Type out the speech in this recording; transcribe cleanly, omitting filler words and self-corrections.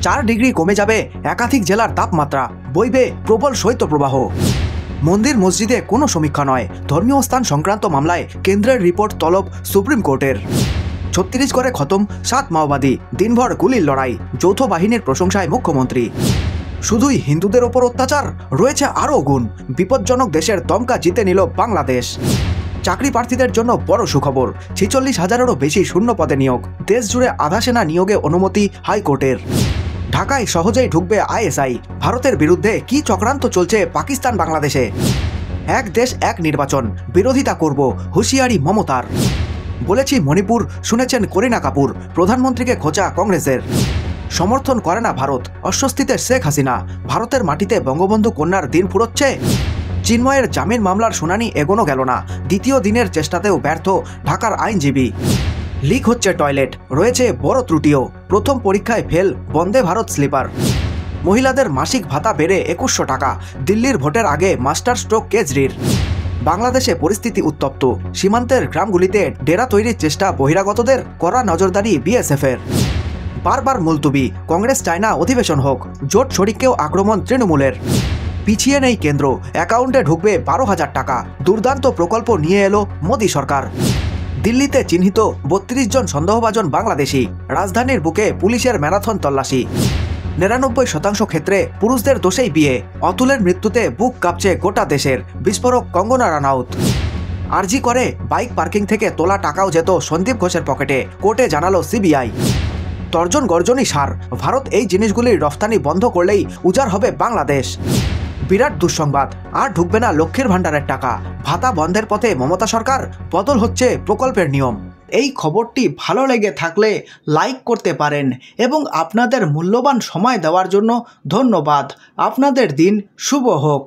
4 degree কমে যাবে একাধিক জেলার তাপমাত্রা, বইবে প্রবল শৈত্যপ্রবাহ। মন্দির মসজিদে কোনো সমীক্ষা নয়, ধর্মীয় স্থান সংক্রান্ত মামলায় কেন্দ্রের রিপোর্ট তলব সুপ্রিম কোর্টের। ছত্তিশগড়ে খতম 7 মাওবাদী, দিনভর গুলির লড়াই, যৌথ বাহিনীর প্রশংসায় মুখ্যমন্ত্রী। শুধুই হিন্দুদের ওপর অত্যাচার, রয়েছে আরও গুণ, বিপজ্জনক দেশের দমকা জিতে নিল বাংলাদেশ। চাকরি প্রার্থীদের জন্য বড় সুখবর, 46,000-এরও বেশি শূন্য পদে নিয়োগ, দেশ জুড়ে আধা সেনা নিয়োগে অনুমতি হাইকোর্টের। ঢাকায় সহজেই ঢুকবে আইএসআই, ভারতের বিরুদ্ধে কি চক্রান্ত চলছে পাকিস্তান বাংলাদেশে। এক দেশ এক নির্বাচন, বিরোধিতা করব, হুঁশিয়ারি মমতার। বলেছি মণিপুর, শুনেছেন করিনা কাপুর, প্রধানমন্ত্রীকে খোঁচা কংগ্রেসের। সমর্থন করে না ভারত, অস্বস্তিতে শেখ হাসিনা, ভারতের মাটিতে বঙ্গবন্ধু কন্যার দিন ফুরোচ্ছে। চিন্ময়ের জামিন মামলার শুনানি এগোনো গেল না, দ্বিতীয় দিনের চেষ্টাতেও ব্যর্থ ঢাকার আইনজীবী। লিক হচ্ছে টয়লেট, রয়েছে বড় ত্রুটিও, প্রথম পরীক্ষায় ফেল বন্দে ভারত স্লিপার। মহিলাদের মাসিক ভাতা বেড়ে 2100 টাকা, দিল্লির ভোটের আগে মাস্টার স্ট্রোক কেজরির। বাংলাদেশে পরিস্থিতি উত্তপ্ত, সীমান্তের গ্রামগুলিতে ডেরা তৈরির চেষ্টা বহিরাগতদের, কড়া নজরদারি বিএসএফের। বারবার মুলতুবি, কংগ্রেস চায় না অধিবেশন হোক, জোট শরিককেও আক্রমণ তৃণমূলের। পিছিয়ে নেই কেন্দ্র, অ্যাকাউন্টে ঢুকবে 12,000 টাকা, দুর্দান্ত প্রকল্প নিয়ে এলো মোদী সরকার। দিল্লিতে চিহ্নিত 32 জন সন্দেহভাজন বাংলাদেশি, রাজধানীর বুকে পুলিশের ম্যারাথন তল্লাশি। 99% ক্ষেত্রে পুরুষদের দোষেই বিয়ে, অতুলের মৃত্যুতে বুক কাঁপছে গোটা দেশের, বিস্ফোরক কঙ্গনা রানাউত। আরজি করে বাইক পার্কিং থেকে তোলা টাকাও যেত সন্দীপ ঘোষের পকেটে, কোর্টে জানালো সিবিআই। তর্জন গর্জনই সার, ভারত এই জিনিসগুলির রফতানি বন্ধ করলেই উজাড় হবে বাংলাদেশ। বিরাট দুঃসংবাদ, আর ঢুকবে না লক্ষ্মীর ভাণ্ডারের টাকা, ভাতা বন্ধের পথে মমতা সরকার, বদল হচ্ছে প্রকল্পের নিয়ম। এই খবরটি ভালো লেগে থাকলে লাইক করতে পারেন এবং আপনাদের মূল্যবান সময় দেওয়ার জন্য ধন্যবাদ। আপনাদের দিন শুভ হোক।